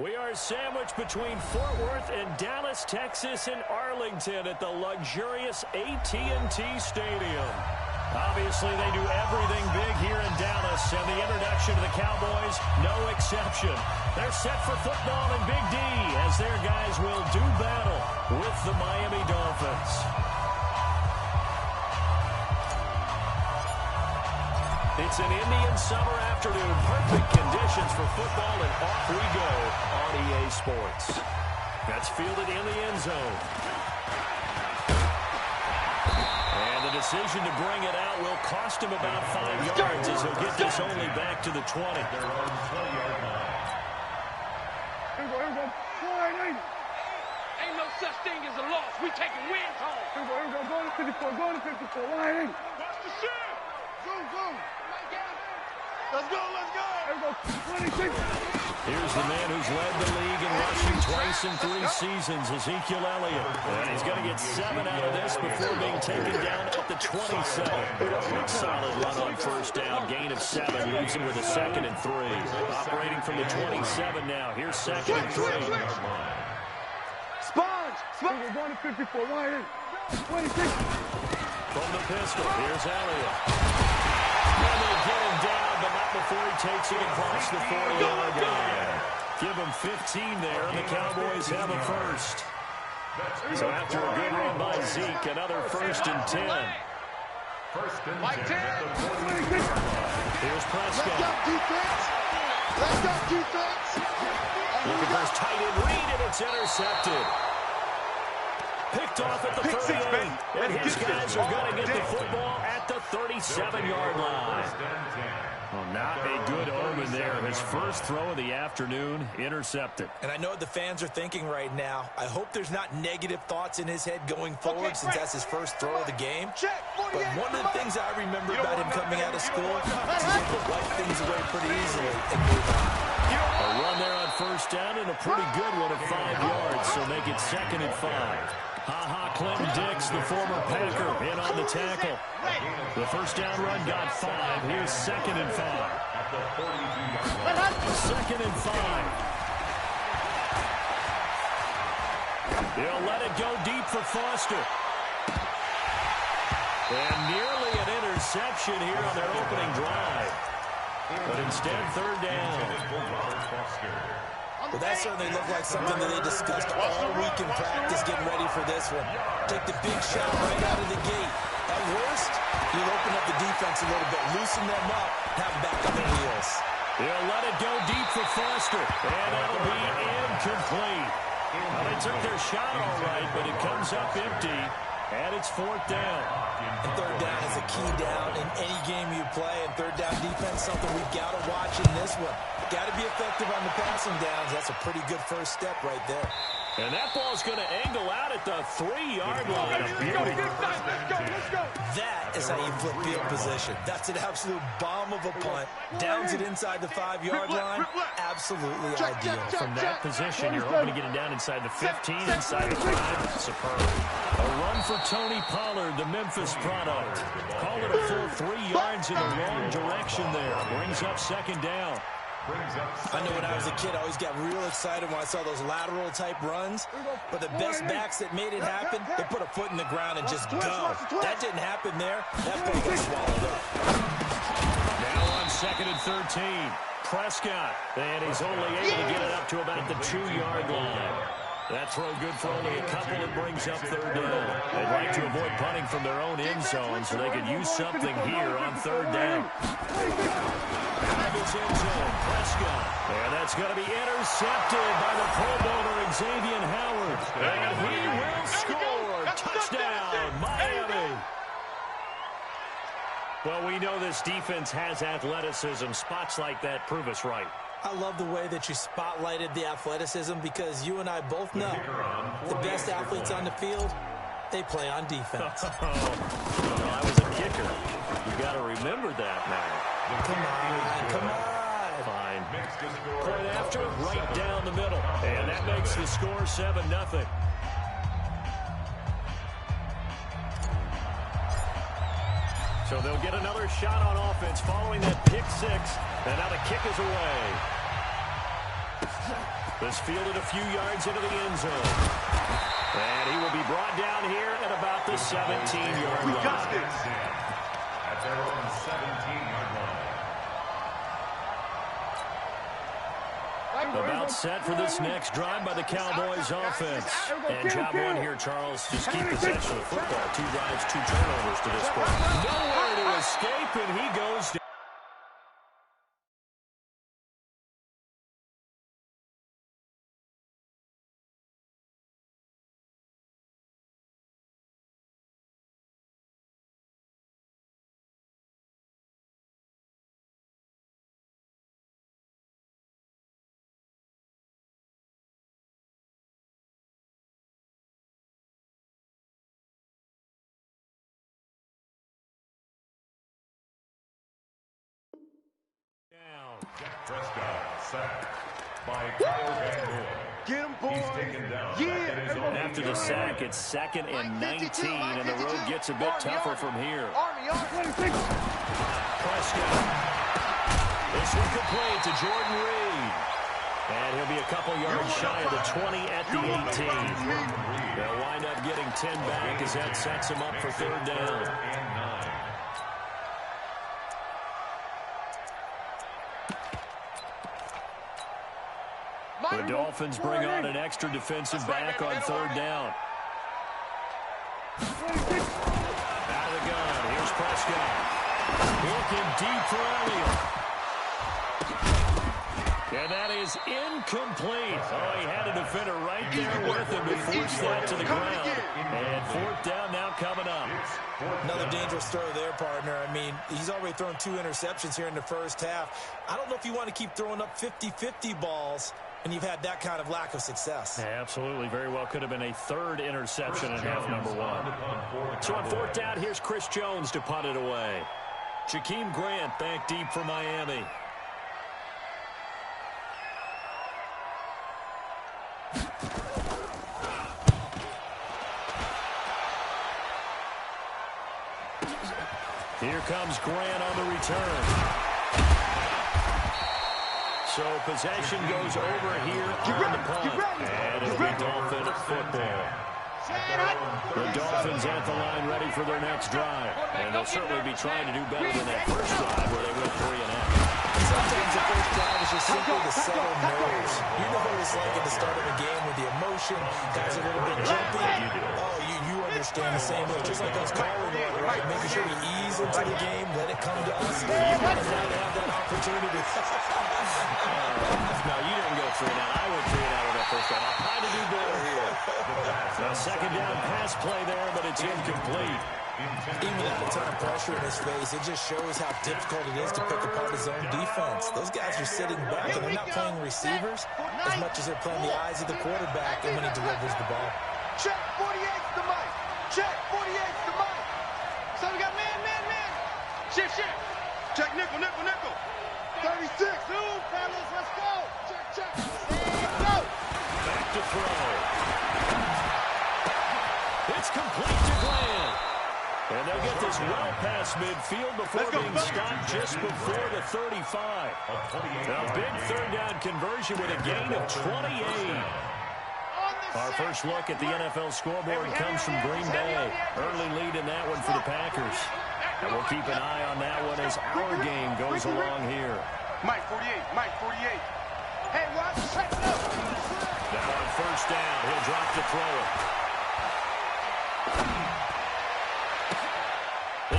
We are sandwiched between Fort Worth and Dallas, Texas, and Arlington at the luxurious AT&T Stadium. Obviously, they do everything big here in Dallas, and the introduction to the Cowboys, no exception. They're set for football in Big D as their guys will do battle with the Miami Dolphins. It's an Indian summer afternoon. Perfect conditions for football, and off we go on EA Sports. That's fielded in the end zone. And the decision to bring it out will cost him about 5 yards as he'll get this only back to the 20. Here we go. Ain't no such thing as a loss. We taking wins home. Here we go. Going to 54. Going to 54. Line in. Watch the shit. Zoom. Let's go. Here we go. 26. Here's the man who's led the league in rushing twice in 3 seasons, Ezekiel Elliott. And he's going to get 7 out of this before being taken down at the 27. Solid run on first down, gain of 7, leaves him with a 2nd and 3. Operating from the 27 now. Here's 2nd and 3. Sponge. We're going to 54. Line in. 26. From the pistol, here's Elliott. And they get him down, but not before he takes it across the 40-yard line. Give him 15 there, and the Cowboys have a first. So after a good run by Zeke, another 1st and 10. Mike 10. Here's Prescott. Let's go, defense. Looking for his tight end read, and it's intercepted. Picked off at the 38, and his guys are going to get the football at the 37-yard line. Well, not a good omen there. His first throw of the afternoon, intercepted. And I know what the fans are thinking right now. I hope there's not negative thoughts in his head going forward since that's his first throw of the game. But one of the things I remember about him coming out of school is he's able to wipe things away pretty easily and move on. A run there on first down and a pretty good one at 5 yards, so make it 2nd and 5. Clinton Dix, the former Packer, in on the tackle. The first down run got 5. Here's 2nd and 5. 2nd and 5. He'll let it go deep for Foster. And nearly an interception here on their opening drive. But instead, 3rd down. Well, that certainly looked like something that they discussed all week in practice getting ready for this one. Take the big shot right out of the gate. At worst, you'll open up the defense a little bit, loosen them up, have them back on their heels. They'll let it go deep for Foster, and that'll be incomplete. Well, they took their shot all right, but it comes up empty, and it's 4th down. And 3rd down is a key down in any game you play, and 3rd down defense, something we've got to watch in this one. Got to be effective on the passing downs. That's a pretty good first step right there. And that ball's going to angle out at the 3-yard line. A beauty. Let's go. That is how you flip field position. That's an absolute bomb of a punt. Downs it inside the 5-yard line. Absolutely ideal. From that position, you're hoping to get it down inside the 15, inside the 5. Superb. A run for Tony Pollard, the Memphis product. Call it a full 3 yards in the wrong direction there. Brings up 2nd down. I know when I was a kid, I always got real excited when I saw those lateral-type runs. But the best backs that made it happen, they put a foot in the ground and just go. That didn't happen there. That play got swallowed up. Now on 2nd and 13. Prescott. And he's only able to get it up to about the 2-yard line. That throw good for only a couple. It brings up 3rd down. They'd like to avoid punting from their own end zone so they could use something here on 3rd down. Out of his end zone, Prescott. And that's going to be intercepted by the Pro Bowler, Xavier Howard. And he will score. Touchdown, Miami. Well, we know this defense has athleticism. Spots like that prove us right. I love the way that you spotlighted the athleticism because you and I both know the best athletes on the field, they play on defense. Well, I was a kicker. You got to remember that now. Come on. Fine. Point after, right down the middle. And that makes the score 7-0. So they'll get another shot on offense following that pick 6. And now the kick is away. This fielded a few yards into the end zone. And he will be brought down here at about the 17-yard line. We got this. At their own 17-yard line. About set for this next drive by the Cowboys offense. And job one here, Charles. Just keep possession of football. 2 drives, 2 turnovers to this point. Nowhere to escape, and he goes down. Prescott sacked by Kyle Van Noy. Get him, boy. He's taken down. Yeah. After the sack, it's 2nd and 19, and the road gets a bit tougher from here. Twenty-six. Prescott. This one complete to Jordan Reed. And he'll be a couple yards shy of the 20 at the 18. They'll wind up getting 10 back as that sets him up for 3rd down. And 9. The Dolphins bring on an extra defensive back on 3rd down. Out of the gun. Here's Prescott. Looking deep for Elliott. And that is incomplete. Oh, he had a defender right there with him to force that to the ground. And 4th down now coming up. Another dangerous throw there, partner. I mean, he's already thrown 2 interceptions here in the first half. I don't know if you want to keep throwing up 50-50 balls when you've had that kind of lack of success. Yeah, absolutely. Very well could have been a 3rd interception in half number 1. So on 4th down, here's Chris Jones to punt it away. Jakeem Grant back deep for Miami. Here comes Grant on the return. So possession goes over here on the punt. And it'll be Dolphin football. The Dolphins at the line ready for their next drive. And they'll certainly be trying to do better than that first drive where they went 3 and out. Sometimes the first drive is just simply to settle nerves. You know what it's like at the start of a game with the emotion. Guys are a little bit jumpy. Oh, you understand the same way. Just like us calling it, right? Making sure we ease into the game, let it come to us. You want to have that opportunity. No, you didn't go 3 and out. I went 3 and out on that first drive. I'll try to do better here. A 2nd down pass play there, but it's incomplete. Even with a ton of pressure in his face, it just shows how difficult it is to pick apart his own defense. Those guys are sitting back, and they're not playing receivers as much as they're playing the eyes of the quarterback and when he delivers the ball. Check 48's the mic. Check 48's the mic. So we got man. Shift. Check nickel. 36. Zoom, fellas, let's go. Check. Go. Back to throw. It's complete to Glenn. And they'll get this well past midfield before being stopped just before the 35. A big 3rd down conversion with a gain of 28. Our first look at the NFL scoreboard comes from Green Bay. Early lead in that one for the Packers. And we'll keep an eye on that one as our game goes along here. Mike 48. Hey, watch, check it out. Now on 1st down, he'll drop to throw it.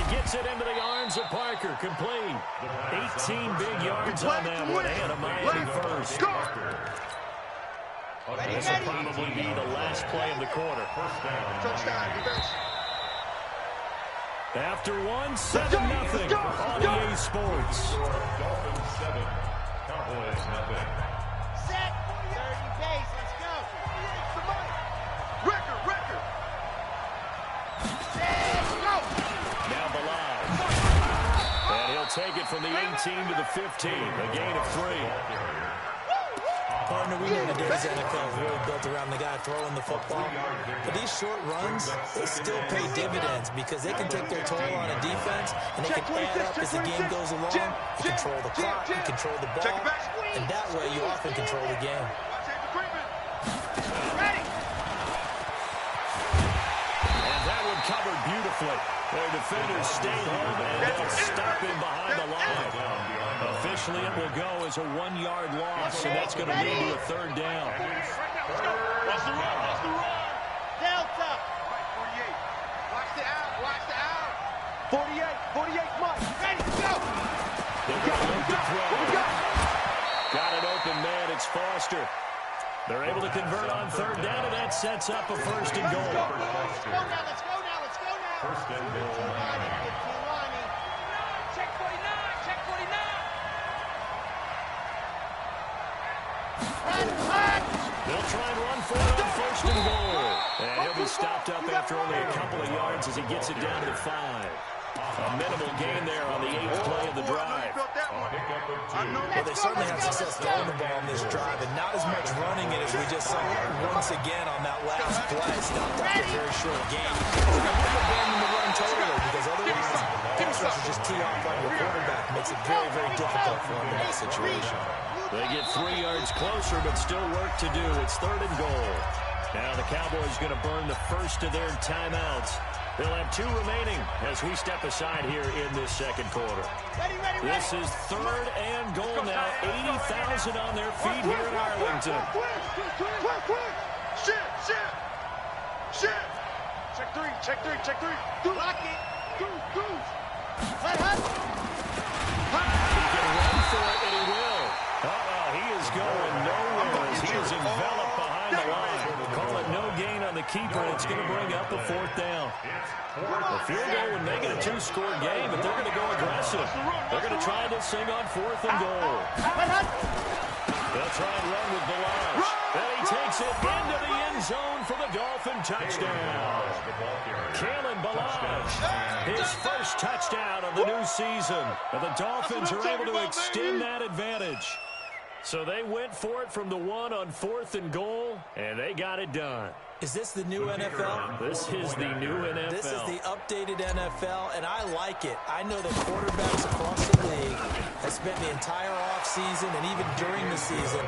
He gets it into the arms of Parker, complete. 18 big yards on that one, and a Miami first. This will probably be the last play of the quarter. After 1, 7-0 on EA Sports. Dolphins 7, Cowboys nothing. Set. 30 pace. Let's go. Record. Go. Now Bilal. And he'll take it from the 18 to the 15. A gain of 3. Partner, we know today's NFL is really built around the guy throwing the football. But these short runs, they still pay dividends because they can take their toll on a defense, and they can add up as the game goes along. You control the clock, you control the ball, and that way you often control the game. beautifully. Their defenders stay home, and they'll stop him behind the line. Officially, it will go as a 1-yard loss, and that's going to lead to a third down. Watch the run. Watch the run. Delta. 48. Watch the out. Watch the out. 48. 48, Mike. Ready, go. They're going to look to throw. Got an open man. It's Foster. They're able to convert on third down, and that sets up a first and goal. Let's go now. Let's go now. Let's go now. First and goal. Check 49. Check 49. They'll try and run for it on first and goal. And he'll be stopped up after only a couple of yards as he gets it down to the 5. A minimal gain there on the 8th play of the drive. Well, they certainly had success throwing the ball on this drive, and not as much running it as we just saw once again on that last play. Stopped after a very short gain. They're going to abandon the run totally, because otherwise, pass rushers just tee off on your quarterback. Makes it very, very difficult for him in that situation. They get 3 yards closer, but still work to do. It's third and goal. Now the Cowboys going to burn the first of their timeouts. They'll have 2 remaining as we step aside here in this second quarter. This is third and goal now. 80,000 on their feet here in Arlington. Shit. Check 3. Check 3. Check 3. Lock it. He can run for it, and he will. He is going nowhere as he is enveloped behind the line. Call it no gain on the keeper, and it's going to bring up a 4th down. The field goal would make it a 2-score game, but they're going to go aggressive. They're going to try this thing on 4th and goal. They'll try and run with Balazs. Then he takes it into the end zone for the Dolphin touchdown. Kalen Balazs, his first touchdown of the new season. And the Dolphins are able to extend that advantage. So they went for it from the 1 on 4th and goal, and they got it done. Is this the new NFL? This is the new NFL. This is the updated NFL, and I like it. I know that quarterbacks across the league have spent the entire offseason and even during the season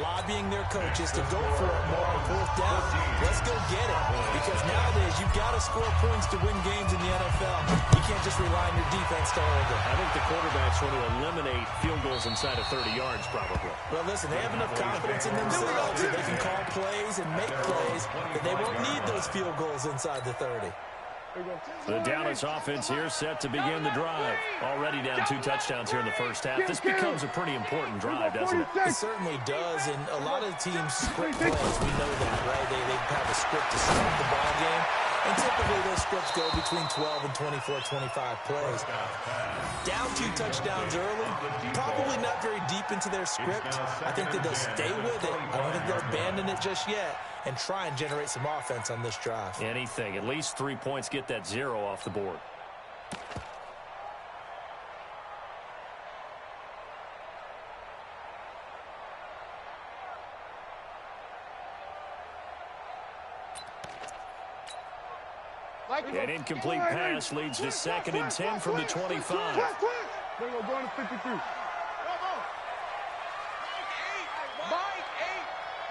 lobbying their coaches to go for it more on 4th down. Let's go get it, because nowadays you've got to score points to win games in the NFL. You can't just rely on your defense to hold it. I think the quarterbacks want to eliminate field goals inside of 30 yards probably. Well, listen, they have enough confidence in themselves that they can call plays and make plays that they won't need those field goals inside the 30. The Dallas offense here set to begin the drive. Already down 2 touchdowns here in the first half. This becomes a pretty important drive, doesn't it? It certainly does, and a lot of the teams script plays. We know that, right? They have a script to start the ball game, and typically those scripts go between 12 and 24, 25 plays. Down 2 touchdowns early, probably not very deep into their script. I think that they'll stay with it. I don't think they'll abandon it just yet and try and generate some offense on this drive. Anything. At least 3 points, get that 0 off the board. An incomplete pass leads to 2nd and 10 from the 25. They're going to go on to 53. He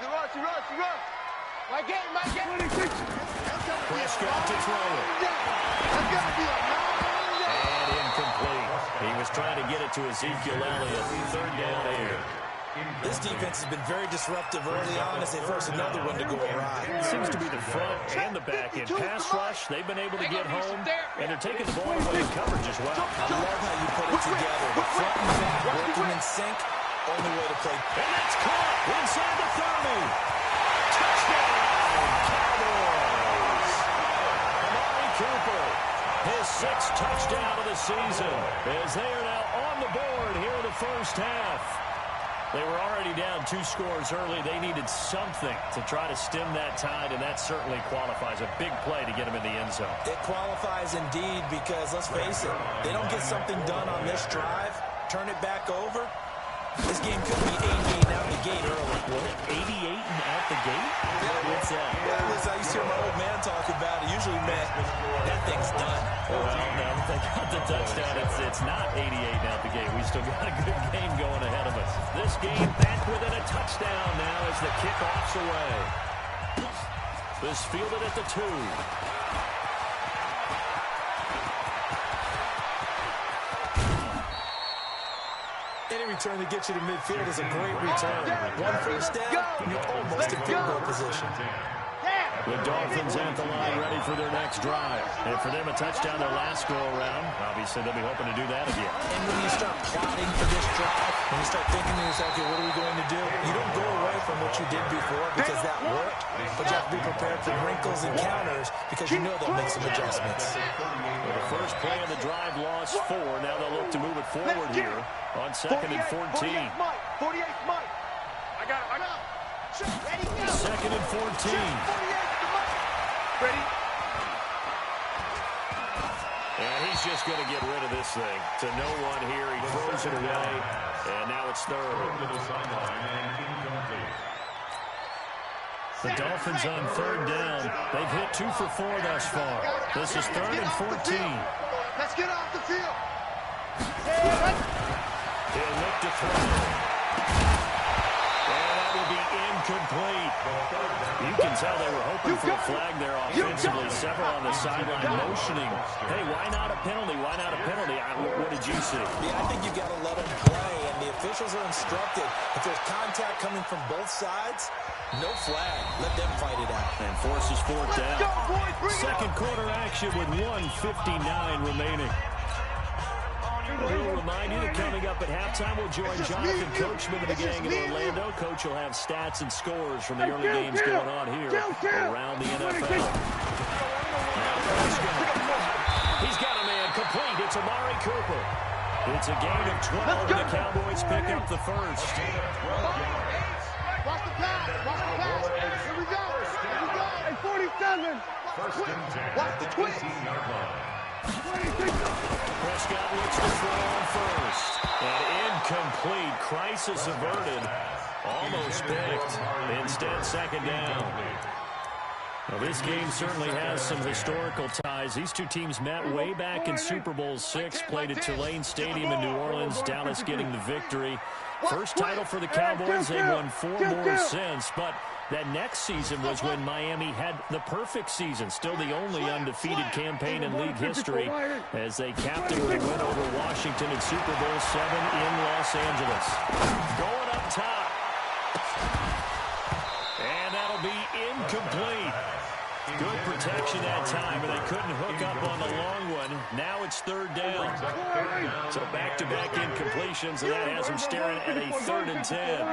runs. Mike 8. 26. Prescott to throw it. That's got to be a And incomplete. He was trying to get it to Ezekiel Elliott. 3rd down here. This defense has been very disruptive early on as they force another one to go awry. Seems to be the front and the back end. Pass rush, they've been able to get home, and they're taking the ball away in coverage as well. I love how you put it together. The front and back working in sync, only way to play. And that's caught inside the 30. Touchdown, Cowboys. Amari Cooper, his 6th touchdown of the season, as they are now on the board here in the first half. They were already down 2 scores early. They needed something to try to stem that tide, and that certainly qualifies. A big play to get them in the end zone. It qualifies indeed because, let's face it, they don't get something done on this drive, turn it back over, this game could be 88 out the gate early. What, 88 and out the gate? What's that? Well, listen, I used to hear my old man talk about it. Usually meant that thing's done. Well, no, they got the touchdown. It's not 88 out the gate. We still got a good game going ahead of us. This game back within a touchdown now as the kickoff's away. This fielded at the 2. return to get you to midfield is a great return. One first down, you're almost in field goal position. The Dolphins at the line ready for their next drive. And for them, a touchdown their last go-around. Obviously, they'll be hoping to do that again. And when you start plotting for this drive, when you start thinking to yourself, okay, what are we going to do? You don't go away from what you did before because that worked, but you have to be prepared for wrinkles and counters because you know they'll make some adjustments. Well, the first play of the drive lost 4. Now they'll look to move it forward here on 2nd and 14. 48 Mike. I got it. Second and 14. Ready? And he's just going to get rid of this thing. To no one here. He throws it away. And now it's 3rd. The Dolphins on 3rd down. They've hit 2 for 4 thus far. This is 3rd and 14. Let's get off the field. He'll look to throw. Incomplete. You can tell they were hoping for a flag there offensively. Several on the sideline motioning. Hey, why not a penalty? Why not a penalty? What did you see? Yeah, I think you've got to let them play, and the officials are instructed. If there's contact coming from both sides, no flag. Let them fight it out. And forces 4th down. Second quarter action with 1:59 remaining. We'll remind you that coming up at halftime, we'll join Jonathan Coachman of the gang in Orlando. Coach will have stats and scores from the early games going on here around the NFL. Now Prescott. He's got a man complete. It's Amari Cooper. It's a gain of 12, and the Cowboys pick up the first. Watch the pass. Here we go. Hey, 47. Watch the twist. Prescott looks to throw on first. And incomplete. Crisis averted. Almost picked. Instead, 2nd down. Well, this game certainly has some historical ties. These two teams met way back in Super Bowl VI, played at Tulane Stadium in New Orleans. Dallas getting the victory. First title for the Cowboys. They won 4 more since, but that next season was when Miami had the perfect season, still the only undefeated campaign in league history, as they capped it with a win over Washington in Super Bowl VII in Los Angeles. Going up top. And that'll be incomplete. Good protection that time, but they couldn't hook up on the long one. Now it's 3rd down. So back-to-back incompletions, and that has them staring at a 3rd and 10.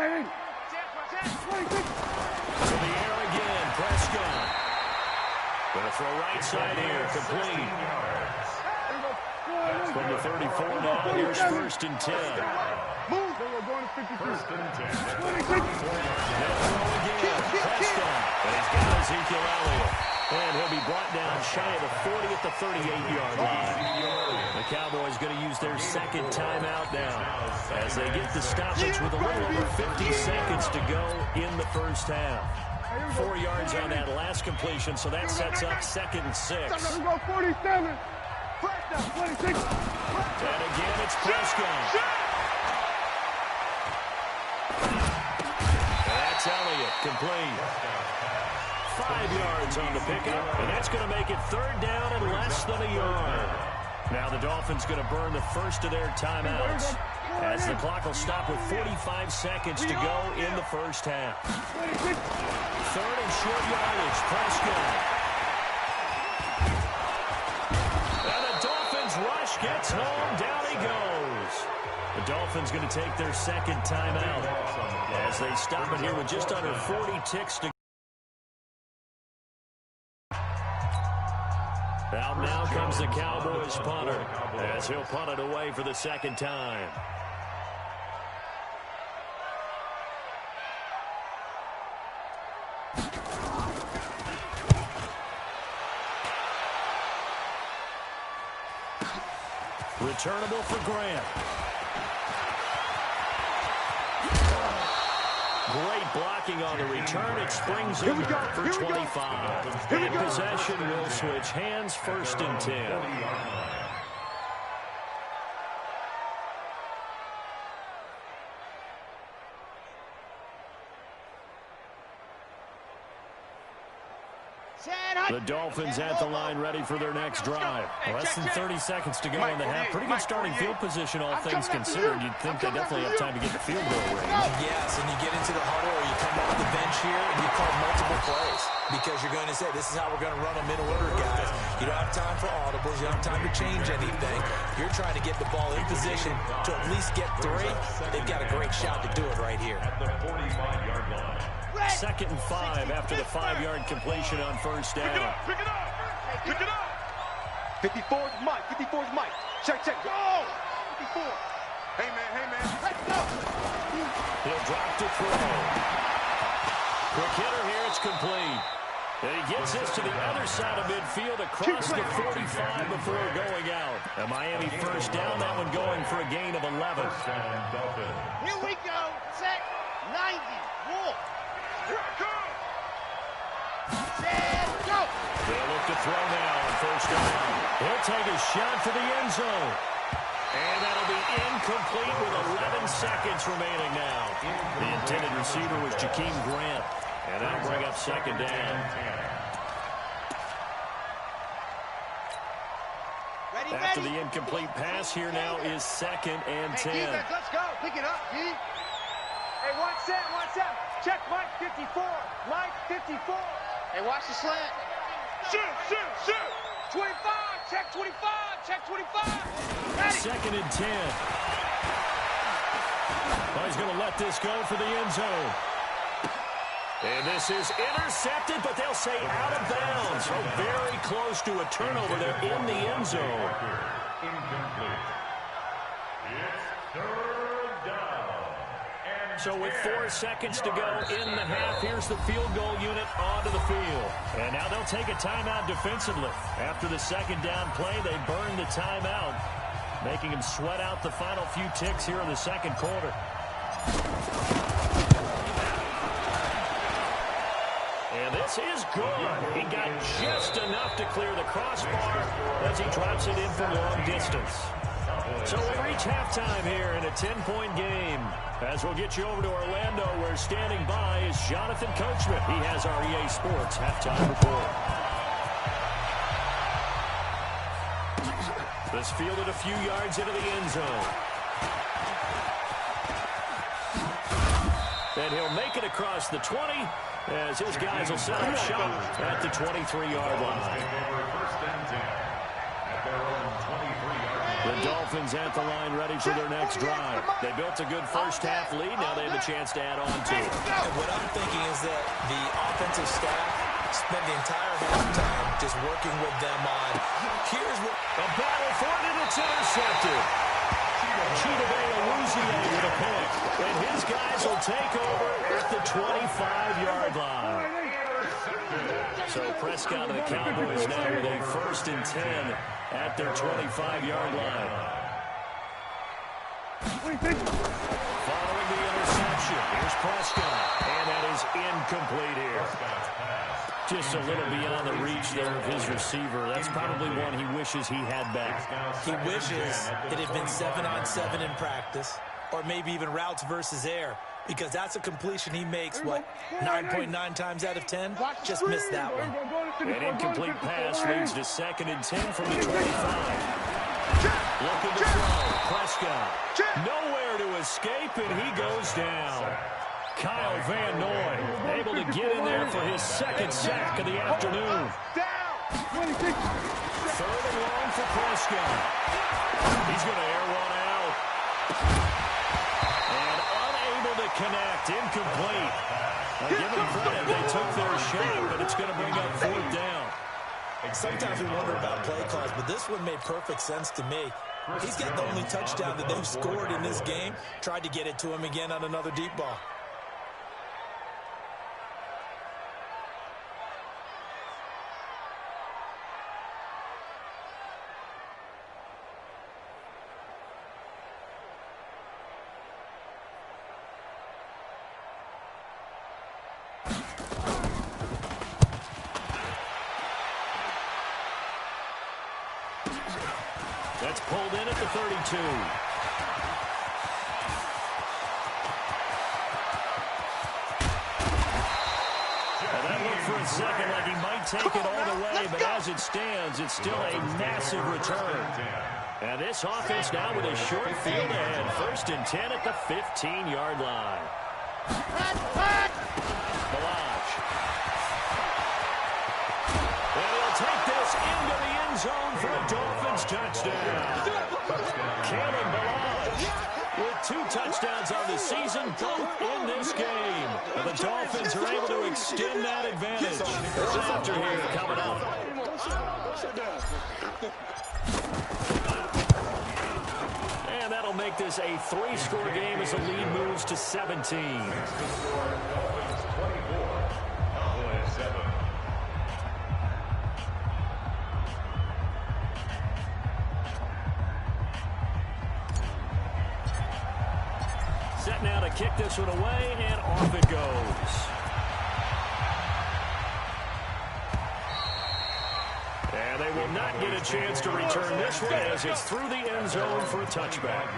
To the air again, Prescott. Going to throw right side here, complete. From the 34 now, here's 1st and 10. Move. Going to 53. 1st and 10. They'll throw again, Prescott. And he's got Ezekiel Elliott. And he'll be brought down shy of the 40 at the 38-yard line. The Cowboys going to use their 2nd timeout now as they get the stoppage with a little over 50 seconds to go in the first half. 4 yards on that last completion, so that sets up 2nd and 6. Let's go 47. 26. And again, it's Prescott. And that's Elliott, complete. 5 yards on the pickup, and that's going to make it 3rd down and less than a yard. Now the Dolphins going to burn the first of their timeouts as the clock will stop with 45 seconds to go in the first half. 3rd and short yardage, Prescott. And the Dolphins rush gets home, down he goes. The Dolphins going to take their 2nd timeout as they stop it here with just under 40 ticks to go. Out now comes the Cowboys punter as he'll punt it away for the 2nd time. Returnable for Grant. Great blocking on the return. It springs in for 25. In possession will switch hands, 1st and 10. The Dolphins at the line ready for their next drive. Less than 30 seconds to go in the half. Pretty good starting field position, all things considered. You'd think they definitely have time to get the field goal range. Yes, and you get into the huddle or you come off the bench here and you call multiple plays because you're going to say, this is how we're going to run them in order, guys. You don't have time for audibles. You don't have time to change anything. You're trying to get the ball in position to at least get 3. They've got a great shot to do it right here. At the 45-yard line. 2nd and 5 after the 5-yard completion on first down. Pick it up. Pick it up. 54's Mike. 54's Mike. Check. Go. 54. Hey, man. Let's go. He'll drop to throw. Quick hitter here. It's complete. And he gets this to the other side of midfield across the 45 before going out. A Miami first down. That one going for a gain of 11. Here we go. Set. 90. Wolf. Here I come. Set. Go. They'll look to throw now on first down. He'll take a shot for the end zone. And that'll be incomplete with 11 seconds remaining now. The intended receiver was Jakeem Grant. And that'll bring up second down. After the incomplete pass, here now is 2nd and 10. Hey, defense, let's go. Pick it up, D. Hey, watch that. Check Mike 54. Mike 54. Hey, watch the slant. Shoot. 25. Check 25. Ready. 2nd and 10. Well, he's going to let this go for the end zone. And this is intercepted, but they'll say out of bounds. So very close to a turnover there in the end zone. Incomplete. It's 3rd down. So with 4 seconds to go in the half, here's the field goal unit onto the field. And now they'll take a timeout defensively. After the second down play, they burn the timeout, making him sweat out the final few ticks here in the second quarter. And this is good. He got just enough to clear the crossbar as he drops it in from long distance. So we reach halftime here in a 10-point game. As we'll get you over to Orlando, where standing by is Jonathan Coachman. He has our EA Sports halftime report. This fielded a few yards into the end zone. And he'll make it across the 20 as his guys will set up shop at the 23-yard line. The Dolphins at the line ready for their next drive. They built a good first half lead. Now they have a chance to add on to it. And what I'm thinking is that the offensive staff spent the entire halftime just working with them on, here's what... A battle for it, and it's intercepted. Chidobe Awuzie with a pick. And his guys will take over at the 25-yard line. So Prescott and the Cowboys now with a 1st and 10 at their 25-yard line. Following the interception, here's Prescott. And that is incomplete here. Just a little beyond the reach there of his receiver. That's probably one he wishes he had back. He wishes it had been 7-on-7 in practice, or maybe even routes versus air, because that's a completion he makes, 9.9 times out of 10? Just missed that one. An incomplete pass leads to 2nd and 10 from the 25. Looking to throw. Prescott. Nowhere to escape, and he goes down. Kyle Van Noy able to get in there for his 2nd sack of the afternoon. 3rd and long for Prescott. He's going to air one out. And unable to connect. Incomplete. Now, give them credit. They took their shot, but it's going to bring up 4th down. Sometimes we wonder about play calls, but this one made perfect sense to me. He's got the only touchdown that they've scored in this game. Tried to get it to him again on another deep ball. That's pulled in at the 32. And That looked for a second like he might take it all the way, but as it stands, it's still a massive return. And this offense now with a short field ahead. 1st and 10 at the 15-yard line. Balaj. And he'll take this into the end zone for a Dolphins touchdown. Kalen Balaj with 2 touchdowns on the season, both in this game. And the Dolphins are able to extend that advantage. There's after here coming up. And that'll make this a 3-score game as the lead moves to 17. Set now to kick this one away, and off it goes. And they will not get a chance to return this one as it's through the end zone for a touchback.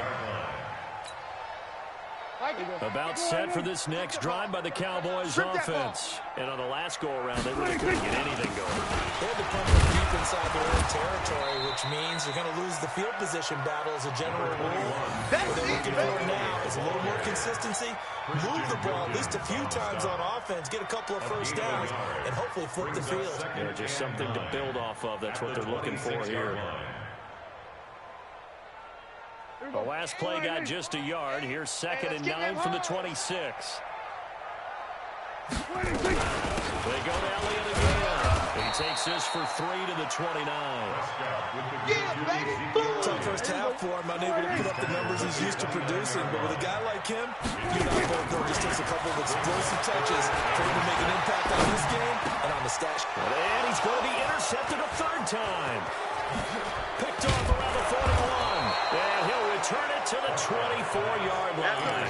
About set for this next drive by the Cowboys offense. And on the last go-around, they really couldn't get anything going. They had to pump it deep inside their own territory, which means you're going to lose the field position battle as a general rule. What they're looking for now is a little more consistency, move the ball at least a few times on offense, get a couple of first downs, and hopefully flip the field. Yeah, just something to build off of. That's what they're looking for here. The last play got just a yard. Here's 2nd and 9 from the 26. They go to Elliott again. He takes this for 3 to the 29. Tough first half for him, unable to put up the numbers he's used to producing. But with a guy like him, you know, it just takes a couple of explosive touches for him to make an impact on this game and on the stat. And he's going to be intercepted a 3rd time. Picked off around the 41. And he'll return it to the 24-yard line.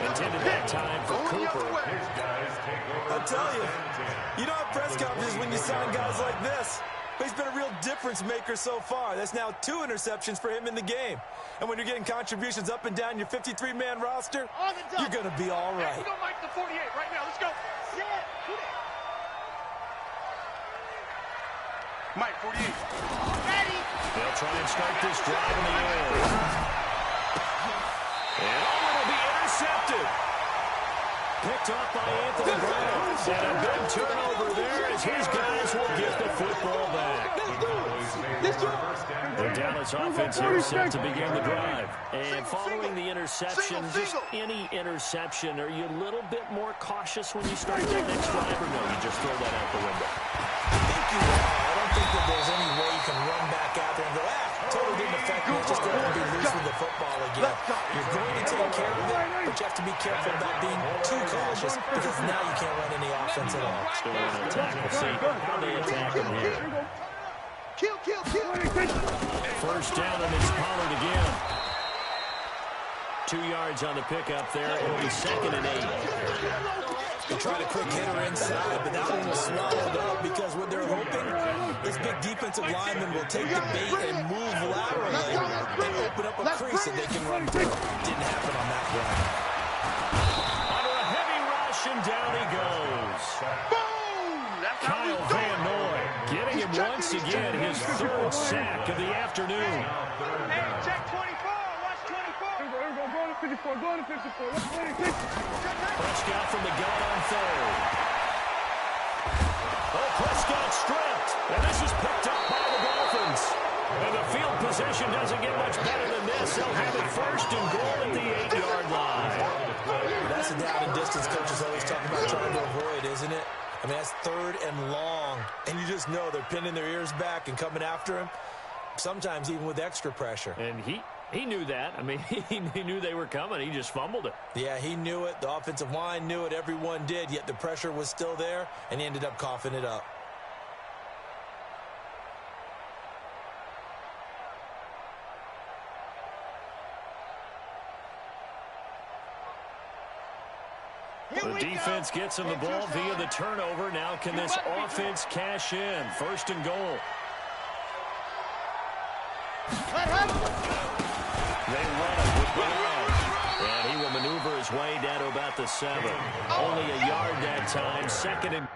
Intended that time for Cooper. I'll tell you, you don't have press conferences when you sign guys like this. But he's been a real difference maker so far. That's now 2 interceptions for him in the game. And when you're getting contributions up and down your 53-man roster, you're going to be all right. Hey, go Mike to 48 right now. Let's go. Mike, 48. Ready. They'll try and start this drive in the air. And it'll be intercepted. Picked off by Anthony Brown. And a big turnover there as his guys will get the football back. The Dallas offense here set to begin the drive. And following the interception, just any interception, are you a little bit more cautious when you start that next drive, or no, you just throw that out the window? I think you are. I don't think that there's any way you can run back out there and go, totally didn't affect me. It's just going to be loose with the football again. You're going to take care of it, but you have to be careful about being too cautious because now you can't run any offense at all. Still want to attack. We'll see how they attack him here. Kill. 1st down, and it's Pollard again. 2 yards on the pickup there. It'll be 2nd and 8. They tried a quick hitter inside, but that one was swallowed up because what they're hoping, this big defensive lineman will take the bait and move laterally and open up a crease that they can run through. Didn't happen on that drive. Under a heavy rush, and down he goes. Boom! That's how we Kyle do Van it. Noy getting him once again, his 3rd sack of the afternoon. Hey, check 24. Watch 24. Go to 54. Prescott from the gun on 3rd. Oh, Prescott stripped. And this is picked up by the Dolphins. And the field position doesn't get much better than this. They'll have it 1st and goal at the 8-yard line. That's a down and distance coaches always talking about trying to avoid, isn't it? I mean, that's 3rd and long. And you just know they're pinning their ears back and coming after him, sometimes even with extra pressure. And he knew that. I mean, he knew they were coming. He just fumbled it. Yeah, he knew it. The offensive line knew it. Everyone did, yet the pressure was still there, and he ended up coughing it up. The defense gets him the ball via the turnover. Now can this offense cash in? 1st and goal. They run it with Balaj. And he will maneuver his way down to about the 7. Only a yard that time. 2nd and